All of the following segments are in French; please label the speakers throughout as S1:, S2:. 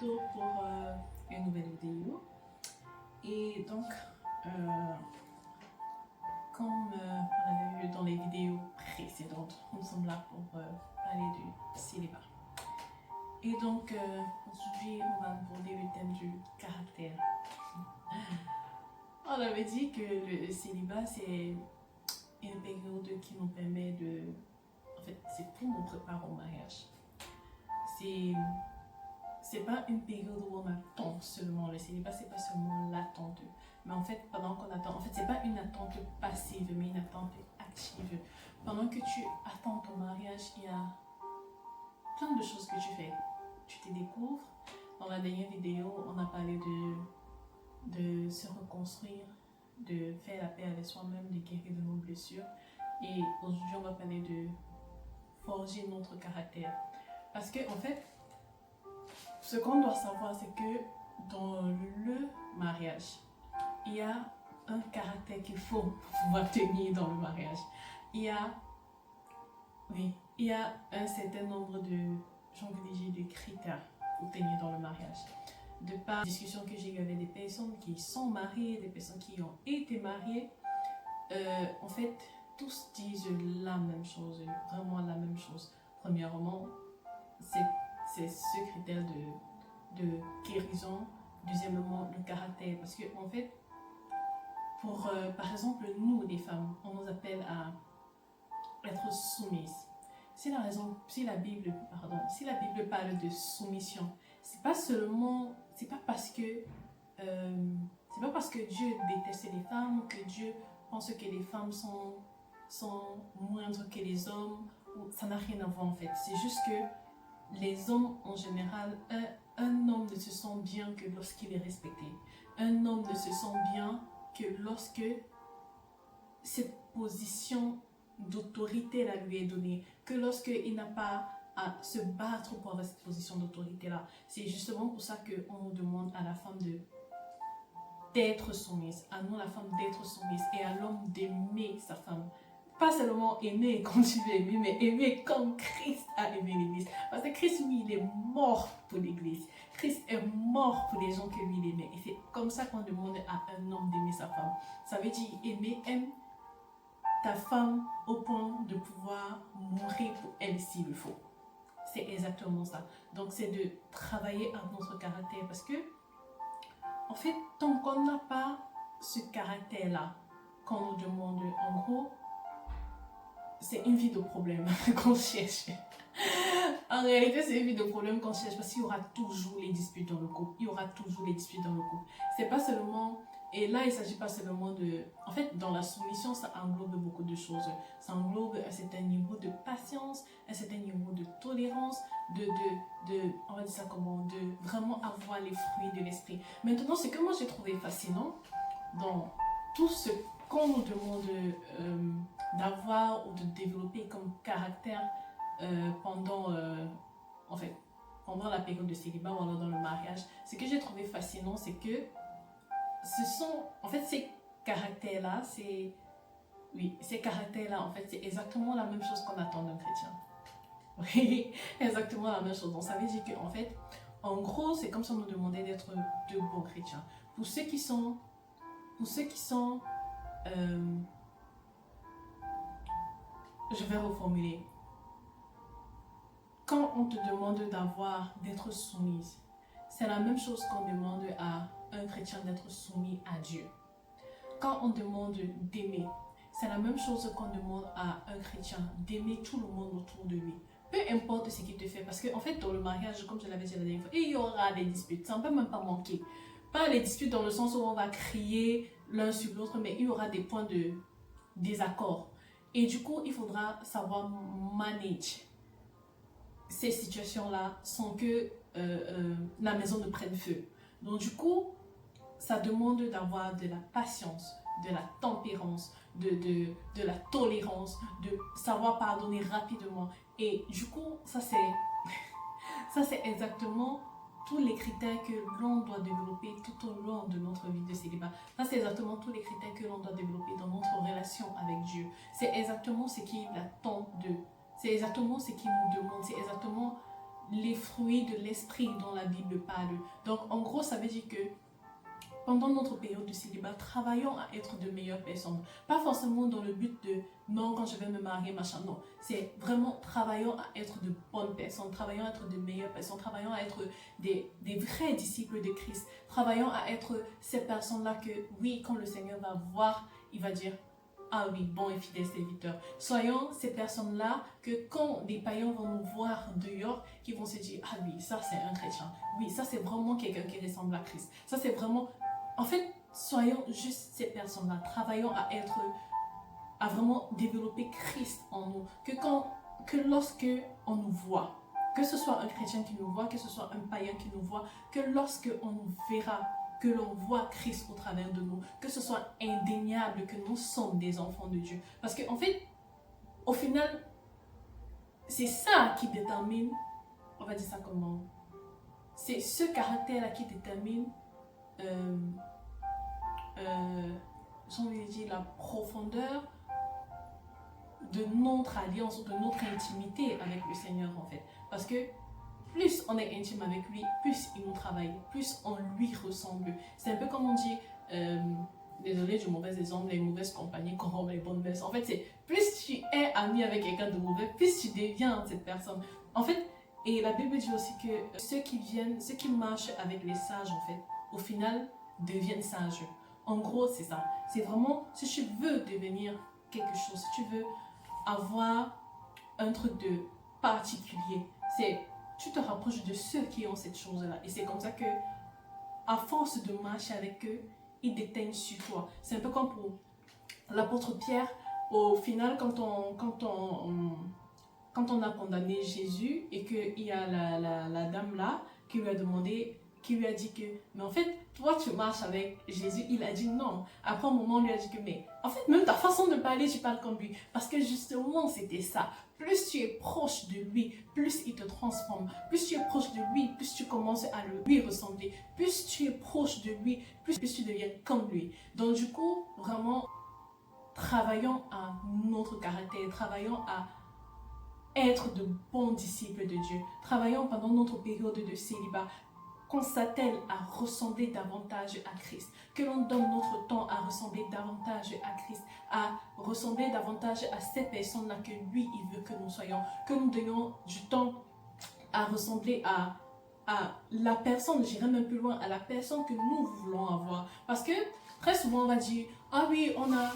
S1: retour pour une nouvelle vidéo. Et donc, comme on avait vu dans les vidéos précédentes, nous sommes là pour parler du célibat. Et donc, aujourd'hui, on va aborder le thème du caractère. On avait dit que le célibat, c'est une période qui nous permet de... En fait, c'est pour nous préparer au mariage. C'est pas une période où on attend seulement le célibat, c'est pas seulement l'attente. Mais en fait, pendant qu'on attend, en fait, c'est pas une attente passive, mais une attente active. Pendant que tu attends ton mariage, il y a plein de choses que tu fais. Tu te découvres. Dans la dernière vidéo, on a parlé de se reconstruire, de faire la paix avec soi-même, de guérir de nos blessures. Et aujourd'hui, on va parler de forger notre caractère. Parce que, en fait, ce qu'on doit savoir, c'est que dans le mariage, il y a un caractère qu'il faut pouvoir tenir dans le mariage. Il y a un certain nombre de, de critères pour tenir dans le mariage. De par la discussion que j'ai eue avec des personnes qui sont mariées, des personnes qui ont été mariées, en fait, tous disent la même chose, vraiment la même chose. Premièrement, c'est ce critère de guérison. Deuxièmement, le caractère. Parce que, en fait, par exemple, nous, les femmes, on nous appelle à être soumises. Si la Bible parle de soumission, c'est pas parce que Dieu déteste les femmes, que Dieu pense que les femmes sont moindres que les hommes. Ça n'a rien à voir en fait. C'est juste que les hommes en général, un homme ne se sent bien que lorsqu'il est respecté. Un homme ne se sent bien que lorsque cette position d'autorité là lui est donnée, que lorsqu'il n'a pas à se battre pour avoir cette position d'autorité là. C'est justement pour ça qu'on nous demande à la femme d'être soumise, à nous la femme d'être soumise et à l'homme d'aimer sa femme. Pas seulement aimer comme tu veux aimer, mais aimer comme Christ a aimé l'église. Parce que Christ, lui, il est mort pour l'église. Christ est mort pour les gens que lui, il aimait. Et c'est comme ça qu'on demande à un homme d'aimer sa femme. Ça veut dire aime ta femme au point de pouvoir mourir pour elle s'il le faut. C'est exactement ça. Donc c'est de travailler à notre caractère parce que, en fait, tant qu'on n'a pas ce caractère-là, qu'on nous demande, en gros, c'est une vie de problème qu'on cherche. En réalité, c'est une vie de problème qu'on cherche parce qu'il y aura toujours les disputes dans le couple. Il y aura toujours les disputes dans le couple. C'est pas seulement... Et là, il ne s'agit pas seulement de... En fait, dans la soumission, ça englobe beaucoup de choses. Ça englobe un certain niveau de patience, un certain niveau de tolérance, on va dire ça comment, de vraiment avoir les fruits de l'esprit. Maintenant, ce que moi j'ai trouvé fascinant dans tout ce qu'on nous demande d'avoir ou de développer comme caractère pendant la période de célibat ou alors dans le mariage, ce que j'ai trouvé fascinant, c'est que ces caractères-là, c'est exactement la même chose qu'on attend d'un chrétien. Oui, exactement la même chose. Donc ça veut dire qu'en fait, en gros, c'est comme si on nous demandait d'être de bons chrétiens. Pour ceux qui sont je vais reformuler. Quand on te demande d'être soumise, c'est la même chose qu'on demande à un chrétien d'être soumis à Dieu. Quand on demande d'aimer, c'est la même chose qu'on demande à un chrétien d'aimer tout le monde autour de lui. Peu importe ce qu'il te fait, parce qu'en fait, dans le mariage, comme je l'avais dit la dernière fois, il y aura des disputes, ça ne peut même pas manquer. Pas les disputes dans le sens où on va crier l'un sur l'autre, mais il y aura des points de désaccord. Et du coup, il faudra savoir manager ces situations-là sans que la maison ne prenne feu. Donc du coup, ça demande d'avoir de la patience, de la tempérance, de la tolérance, de savoir pardonner rapidement. Et du coup, ça c'est exactement tous les critères que l'on doit développer tout au long de notre vie de célibat. Ça, c'est exactement tous les critères que l'on doit développer dans notre relation avec Dieu. C'est exactement ce qu'il attend d'eux. C'est exactement ce qu'il nous demande. C'est exactement les fruits de l'esprit dont la Bible parle. Donc en gros, ça veut dire que pendant notre période de célibat, travaillons à être de meilleures personnes. Pas forcément dans le but de non, quand je vais me marier, machin, non. C'est vraiment travaillons à être de bonnes personnes, travaillons à être de meilleures personnes, travaillons à être des vrais disciples de Christ. Travaillons à être ces personnes-là que, oui, quand le Seigneur va voir, il va dire ah oui, bon et fidèle serviteur. Soyons ces personnes-là que quand des païens vont nous voir dehors, qui vont se dire ah oui, ça c'est un chrétien. Oui, ça c'est vraiment quelqu'un qui ressemble à Christ. Ça c'est vraiment... En fait, soyons juste ces personnes-là. Travaillons à vraiment développer Christ en nous. Que lorsque on nous voit, que ce soit un chrétien qui nous voit, que ce soit un païen qui nous voit, que lorsque on nous verra, que l'on voit Christ au travers de nous, que ce soit indéniable que nous sommes des enfants de Dieu. Parce qu'en fait, au final, c'est ça qui détermine, on va dire ça comment, c'est ce caractère-là qui détermine j'ai envie de dire la profondeur de notre alliance, de notre intimité avec le Seigneur en fait. Parce que plus on est intime avec lui, plus il nous travaille, plus on lui ressemble. C'est un peu comme on dit, désolé du mauvais exemple, les mauvaises compagnies corrompent les bonnes mœurs. En fait, c'est plus tu es ami avec quelqu'un de mauvais, plus tu deviens cette personne. En fait, et la Bible dit aussi que ceux qui marchent avec les sages, en fait, au final, deviennent sages. En gros, c'est ça. C'est vraiment, si tu veux devenir quelque chose, si tu veux avoir un truc de particulier, c'est tu te rapproches de ceux qui ont cette chose-là. Et c'est comme ça que, à force de marcher avec eux, ils déteignent sur toi. C'est un peu comme pour l'apôtre Pierre. Au final, quand on a condamné Jésus et qu'il y a la dame là qui lui a demandé, qui lui a dit que, mais en fait, toi tu marches avec Jésus, il a dit non. Après un moment, on lui a dit que, mais en fait, même ta façon de parler, tu parles comme lui. Parce que justement, c'était ça. Plus tu es proche de lui, plus il te transforme. Plus tu es proche de lui, plus tu commences à lui ressembler. Plus tu es proche de lui, plus tu deviens comme lui. Donc du coup, vraiment, travaillons à notre caractère, travaillons à être de bons disciples de Dieu. Travaillons pendant notre période de célibat, qu'on s'attelle à ressembler davantage à Christ, que l'on donne notre temps à ressembler davantage à Christ, à ressembler davantage à ces personnes-là que lui, il veut que nous soyons, que nous donnions du temps à ressembler à la personne, j'irai même plus loin, à la personne que nous voulons avoir. Parce que très souvent, on va dire, ah oui, on a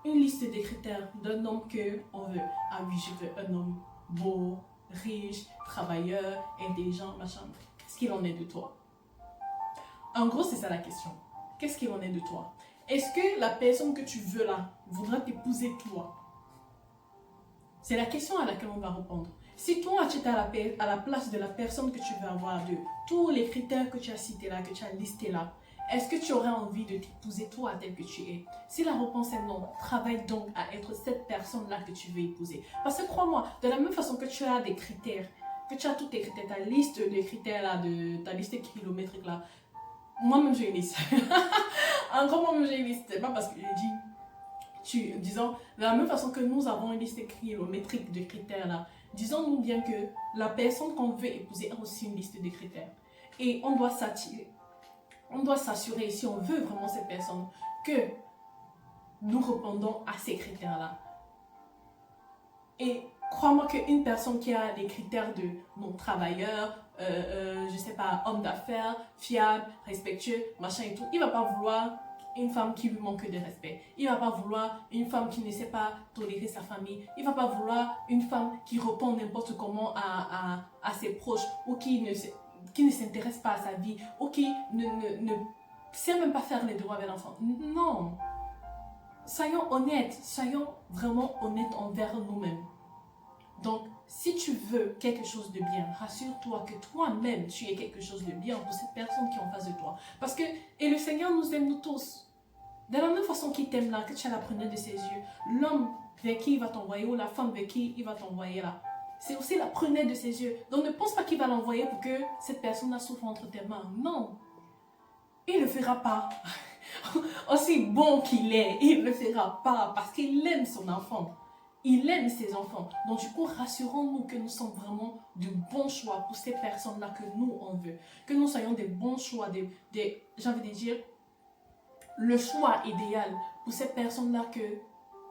S1: une liste de critères d'un homme qu'on veut. Ah oui, je veux un homme beau, riche, travailleur, intelligent, machin. Qu'est-ce qu'il en est de toi? En gros, c'est ça la question. Qu'est-ce qu'il en est de toi? Est-ce que la personne que tu veux là voudra t'épouser toi? C'est la question à laquelle on va répondre. Si toi, tu es à la place de la personne que tu veux avoir, de tous les critères que tu as cités là, que tu as listés là, est-ce que tu aurais envie de t'épouser toi tel que tu es? Si la réponse est non, travaille donc à être cette personne-là que tu veux épouser. Parce que crois-moi, de la même façon que tu as des critères, que tu as tous tes critères, ta liste de critères là, ta liste kilométrique là, moi-même j'ai une liste. En gros, moi-même j'ai une liste. C'est pas parce que j'ai dit, disons, de la même façon que nous avons une liste kilométrique de critères là, disons-nous bien que la personne qu'on veut épouser a aussi une liste de critères. Et on doit s'assurer, si on veut vraiment cette personne, que nous répondons à ces critères-là. Et crois-moi qu'une personne qui a des critères de non travailleur, je sais pas, homme d'affaires, fiable, respectueux, machin et tout, il va pas vouloir une femme qui lui manque de respect. Il va pas vouloir une femme qui ne sait pas tolérer sa famille. Il va pas vouloir une femme qui répond n'importe comment à ses proches ou qui ne s'intéresse pas à sa vie ou qui ne sait même pas faire les devoirs avec l'enfant. Non. Soyons honnêtes, soyons vraiment honnêtes envers nous-mêmes. Donc, si tu veux quelque chose de bien, rassure-toi que toi-même, tu es quelque chose de bien pour cette personne qui est en face de toi. Parce que, et le Seigneur nous aime nous tous. De la même façon qu'il t'aime là, que tu as la prunelle de ses yeux, l'homme vers qui il va t'envoyer ou la femme vers qui il va t'envoyer là, c'est aussi la prunelle de ses yeux. Donc, ne pense pas qu'il va l'envoyer pour que cette personne-là souffre entre tes mains. Non. Il ne le fera pas. Aussi bon qu'il est, il ne le fera pas parce qu'il aime son enfant. il aime ses enfants. Donc du coup, rassurons-nous que nous sommes vraiment de bons choix pour ces personnes-là que nous, on veut. Que nous soyons des bons choix, j'ai envie de dire, le choix idéal pour ces personnes-là que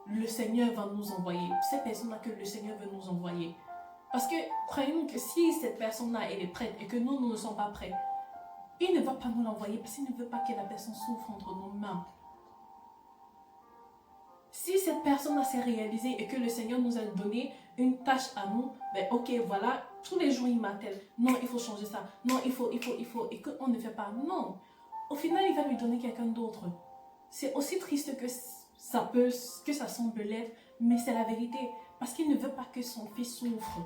S1: le Seigneur va nous envoyer. Pour ces personnes-là que le Seigneur veut nous envoyer. Parce que, croyez-nous que si cette personne-là, elle est prête et que nous ne sommes pas prêts, il ne va pas nous l'envoyer parce qu'il ne veut pas que la personne souffre entre nos mains. Si cette personne-là s'est réalisée et que le Seigneur nous a donné une tâche à nous, ben ok, voilà, tous les jours il m'appelle. Non, il faut changer ça. Non, il faut. Et qu'on ne fait pas. Non. Au final, il va lui donner quelqu'un d'autre. C'est aussi triste que ça semble l'être, mais c'est la vérité. Parce qu'il ne veut pas que son fils souffre.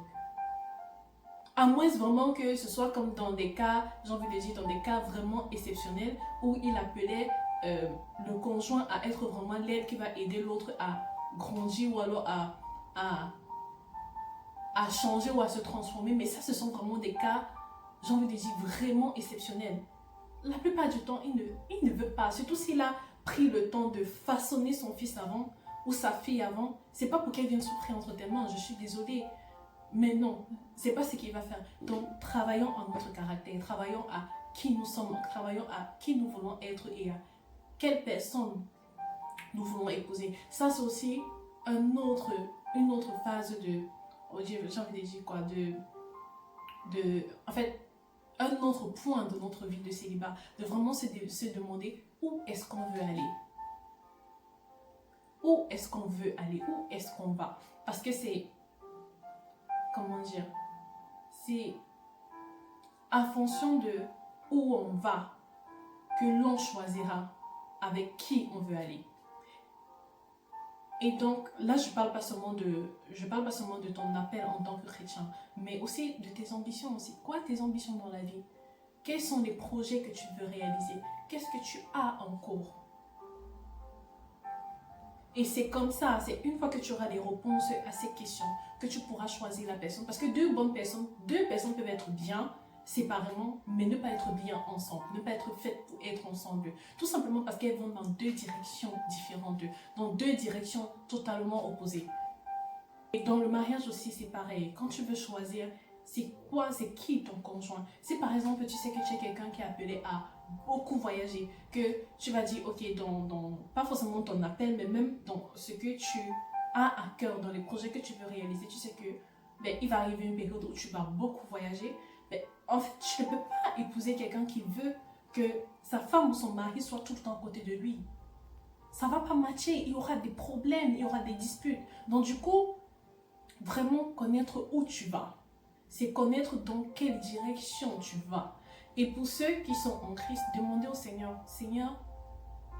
S1: À moins vraiment que ce soit comme dans des cas, j'ai envie de dire, dans des cas vraiment exceptionnels où il appelait le conjoint à être vraiment l'aide qui va aider l'autre à grandir ou alors à changer ou à se transformer. Mais ça, ce sont vraiment des cas, j'ai envie de dire, vraiment exceptionnels. La plupart du temps, il ne veut pas. Surtout s'il a pris le temps de façonner son fils avant ou sa fille avant. C'est pas pour qu'elle vienne souffrir entre tes mains, je suis désolée. Mais non, c'est pas ce qu'il va faire. Donc, travaillons à notre caractère, travaillons à qui nous sommes, travaillons à qui nous voulons être et à quelle personne nous voulons épouser. Ça, c'est aussi une autre phase de, j'ai envie de dire quoi, en fait, un autre point de notre vie de célibat, de vraiment se demander où est-ce qu'on veut aller. Où est-ce qu'on veut aller, où est-ce qu'on va. Parce que c'est, comment dire, c'est en fonction de où on va que l'on choisira avec qui on veut aller. Et donc, là, je parle pas seulement de ton appel en tant que chrétien, mais aussi de tes ambitions aussi. Quoi tes ambitions dans la vie? Quels sont les projets que tu veux réaliser? Qu'est-ce que tu as en cours? Et c'est comme ça, c'est une fois que tu auras les réponses à ces questions que tu pourras choisir la personne. Parce que deux personnes peuvent être bien séparément, mais ne pas être bien ensemble, ne pas être faites pour être ensemble. Tout simplement parce qu'elles vont dans deux directions différentes, dans deux directions totalement opposées. Et dans le mariage aussi, c'est pareil. Quand tu veux choisir, c'est qui ton conjoint? Si par exemple, tu sais que tu es quelqu'un qui est appelé à beaucoup voyager, que tu vas dire, ok, pas forcément ton appel, mais même dans ce que tu as à cœur, dans les projets que tu veux réaliser, tu sais que il va arriver une période où tu vas beaucoup voyager. En fait, tu ne peux pas épouser quelqu'un qui veut que sa femme ou son mari soit tout le temps à côté de lui. Ça ne va pas matcher, il y aura des problèmes, il y aura des disputes. Donc du coup, vraiment connaître où tu vas. C'est connaître dans quelle direction tu vas. Et pour ceux qui sont en Christ, demandez au Seigneur, Seigneur,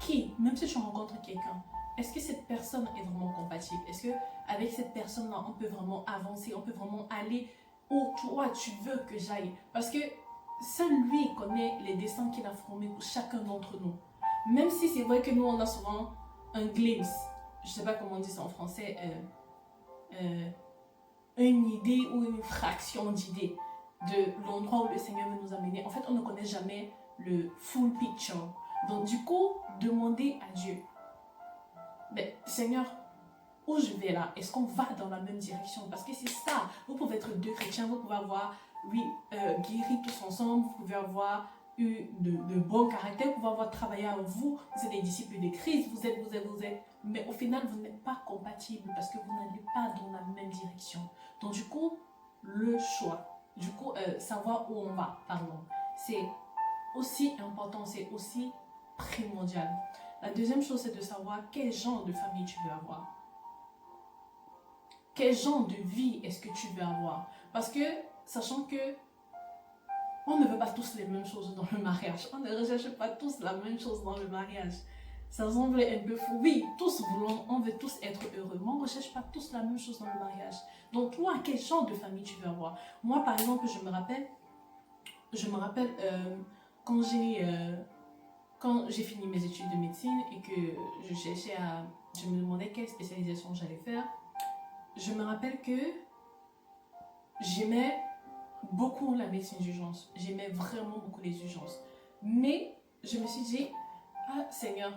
S1: qui, même si tu rencontres quelqu'un, est-ce que cette personne est vraiment compatible? Est-ce qu'avec cette personne-là, on peut vraiment avancer, on peut vraiment aller où toi tu veux que j'aille? Parce que seul lui connaît les destins qu'il a formés pour chacun d'entre nous. Même si c'est vrai que nous, on a souvent un glimpse, je ne sais pas comment on dit ça en français, une idée ou une fraction d'idée de l'endroit où le Seigneur veut nous amener. En fait, on ne connaît jamais le full picture. Donc, du coup, demandez à Dieu, Seigneur, où je vais là? Est-ce qu'on va dans la même direction? Parce que c'est ça. Vous pouvez être deux chrétiens, vous pouvez avoir, guéri tous ensemble, vous pouvez avoir eu de bons caractères, vous pouvez avoir travaillé avec vous, vous êtes des disciples de Christ, vous êtes. Mais au final, vous n'êtes pas compatibles parce que vous n'allez pas dans la même direction. Donc du coup, le choix, savoir où on va, pardon, c'est aussi important, c'est aussi primordial. La deuxième chose, c'est de savoir quel genre de famille tu veux avoir. Quel genre de vie est-ce que tu veux avoir? Parce que, sachant que on ne veut pas tous les mêmes choses dans le mariage. On ne recherche pas tous la même chose dans le mariage. Ça semble un peu fou. Oui, on veut tous être heureux, mais on ne recherche pas tous la même chose dans le mariage. Donc toi, quel genre de famille tu veux avoir? Moi, par exemple, je me rappelle quand j'ai fini mes études de médecine et que je me demandais quelle spécialisation j'allais faire. Je me rappelle que j'aimais beaucoup la médecine d'urgence. J'aimais vraiment beaucoup les urgences. Mais je me suis dit, ah Seigneur,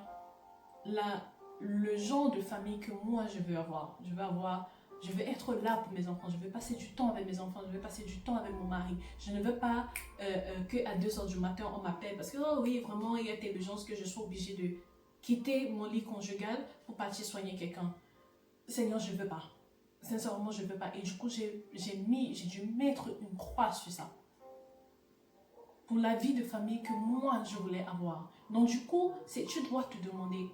S1: le genre de famille que moi je veux avoir Je veux être là pour mes enfants. Je veux passer du temps avec mes enfants. Je veux passer du temps avec mon mari. Je ne veux pas qu'à 2 heures du matin, on m'appelle parce que, oh oui, vraiment, il y a telle urgence que je sois obligée de quitter mon lit conjugal pour partir soigner quelqu'un. Seigneur, je ne veux pas. Sincèrement, je ne veux pas. Et du coup, j'ai dû mettre une croix sur ça. Pour la vie de famille que moi, je voulais avoir. Donc, du coup, tu dois te demander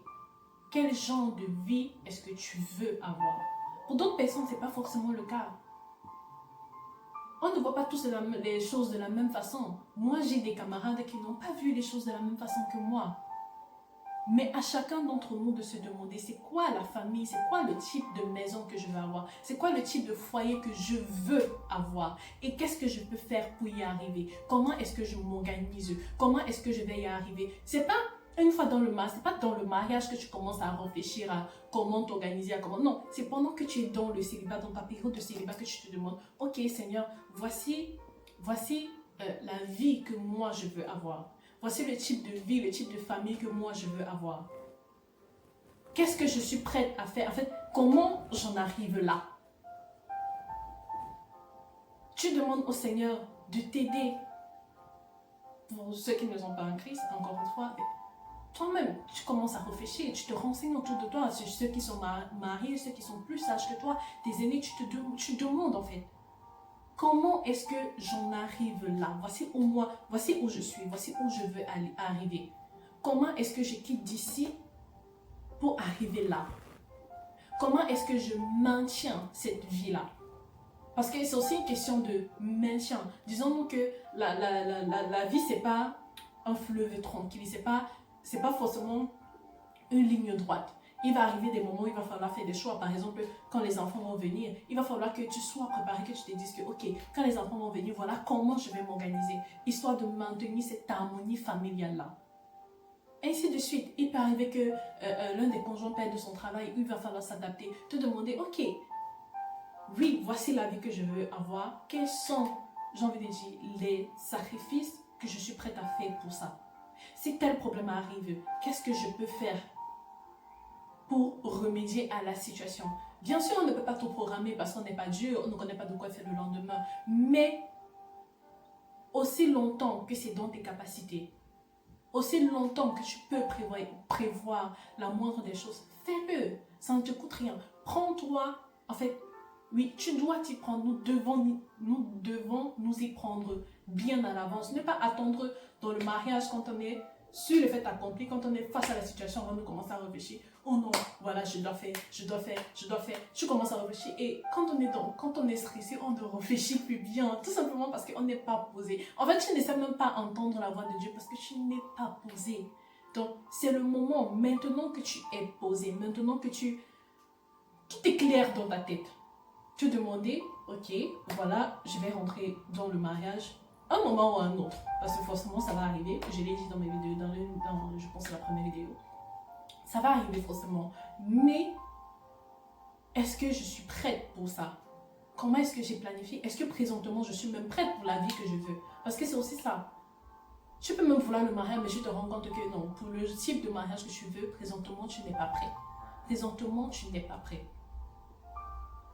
S1: quel genre de vie est-ce que tu veux avoir. Pour d'autres personnes, ce n'est pas forcément le cas. On ne voit pas tous les choses de la même façon. Moi, j'ai des camarades qui n'ont pas vu les choses de la même façon que moi. Mais à chacun d'entre nous de se demander c'est quoi la famille, c'est quoi le type de maison que je veux avoir, c'est quoi le type de foyer que je veux avoir et qu'est-ce que je peux faire pour y arriver, comment est-ce que je m'organise, comment est-ce que je vais y arriver. C'est pas une fois dans le mariage, c'est pas dans le mariage que tu commences à réfléchir à comment t'organiser, à comment. Non, c'est pendant que tu es dans le célibat, dans ta période de célibat que tu te demandes, ok Seigneur, voici la vie que moi je veux avoir. Voici le type de vie, le type de famille que moi je veux avoir. Qu'est-ce que je suis prête à faire? En fait, comment j'en arrive là? Tu demandes au Seigneur de t'aider. Pour ceux qui ne sont pas en Christ, encore une fois, toi-même, tu commences à réfléchir, tu te renseignes autour de toi, ceux qui sont mariés, ceux qui sont plus sages que toi, tes aînés, tu demandes en fait. Comment est-ce que j'en arrive là? Voici où je suis, voici où je veux arriver. Comment est-ce que je quitte d'ici pour arriver là? Comment est-ce que je maintiens cette vie-là? Parce que c'est aussi une question de maintien. Disons-nous que la vie, c'est pas un fleuve tranquille, c'est pas forcément une ligne droite. Il va arriver des moments où il va falloir faire des choix. Par exemple, quand les enfants vont venir, il va falloir que tu sois préparé, que tu te dises que, ok, quand les enfants vont venir, voilà comment je vais m'organiser, histoire de maintenir cette harmonie familiale-là. Ainsi de suite. Il peut arriver que l'un des conjoints perde son travail, il va falloir s'adapter, te demander, ok, oui, voici la vie que je veux avoir. Quels sont, j'ai envie de dire, les sacrifices que je suis prête à faire pour ça? Si tel problème arrive, qu'est-ce que je peux faire pour remédier à la situation? Bien sûr, on ne peut pas tout programmer parce qu'on n'est pas Dieu, on ne connaît pas de quoi faire le lendemain. Mais aussi longtemps que c'est dans tes capacités, aussi longtemps que tu peux prévoir la moindre des choses, fais-le. Ça ne te coûte rien. Prends-toi, en fait, oui, tu dois t'y prendre. Nous devons nous y prendre bien à l'avance. Ne pas attendre dans le mariage quand on est sur le fait accompli, quand on est face à la situation, avant de commencer à réfléchir. Oh non, voilà, je dois faire. Tu commences à réfléchir et quand on est stressé, on ne réfléchit plus bien. Tout simplement parce qu'on n'est pas posé. En fait, tu ne sais même pas entendre la voix de Dieu parce que tu n'es pas posé. Donc, c'est le moment, maintenant que tu es posé, maintenant que tout est clair dans ta tête. Te demander, ok, voilà, je vais rentrer dans le mariage un moment ou un autre, parce que forcément ça va arriver. Je l'ai dit dans mes vidéos, je pense la première vidéo, ça va arriver forcément. Mais est-ce que je suis prête pour ça? Comment est-ce que j'ai planifié? Est-ce que présentement je suis même prête pour la vie que je veux? Parce que c'est aussi ça. Tu peux même vouloir le mariage, mais je te rends compte que non, pour le type de mariage que tu veux, présentement tu n'es pas prêt. Présentement tu n'es pas prêt.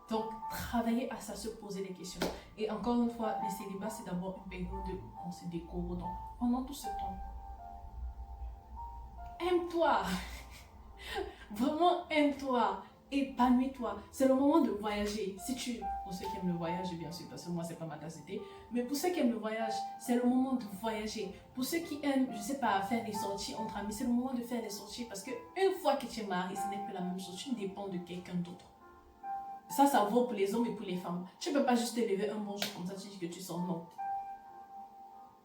S1: Donc, travailler à ça, se poser des questions. Et encore une fois, le célibat, c'est d'abord une période où on se découvre. Donc, pendant tout ce temps, aime-toi. Vraiment, aime-toi. Épanouis-toi. C'est le moment de voyager. Pour ceux qui aiment le voyage, bien sûr, parce que moi, c'est pas ma tasse de thé. Mais pour ceux qui aiment le voyage, c'est le moment de voyager. Pour ceux qui aiment, je sais pas, faire des sorties entre amis, c'est le moment de faire des sorties. Parce qu'une fois que tu es marié, ce n'est plus la même chose. Tu dépends de quelqu'un d'autre. Ça vaut pour les hommes et pour les femmes. Tu ne peux pas juste te lever un bon jour comme ça, tu dis que tu sors. Non.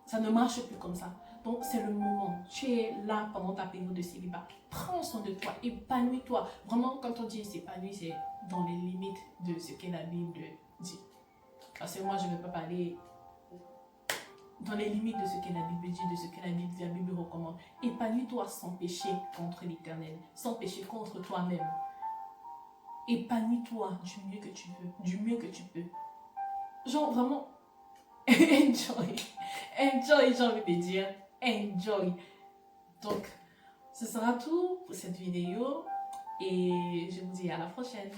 S1: Ça ne marche plus comme ça. Donc, c'est le moment. Tu es là pendant ta période de célibat. Prends soin de toi. Épanouis-toi. Vraiment, quand on dit s'épanouir, c'est dans les limites de ce que la Bible dit. Parce que moi, je ne vais pas parler dans les limites de ce que la Bible dit, de ce que la Bible recommande. Épanouis-toi sans péché contre l'Éternel. Sans péché contre toi-même. Épanouis-toi du mieux que tu veux, du mieux que tu peux. Genre vraiment, enjoy, j'ai envie de dire, enjoy. Donc, ce sera tout pour cette vidéo et je vous dis à la prochaine.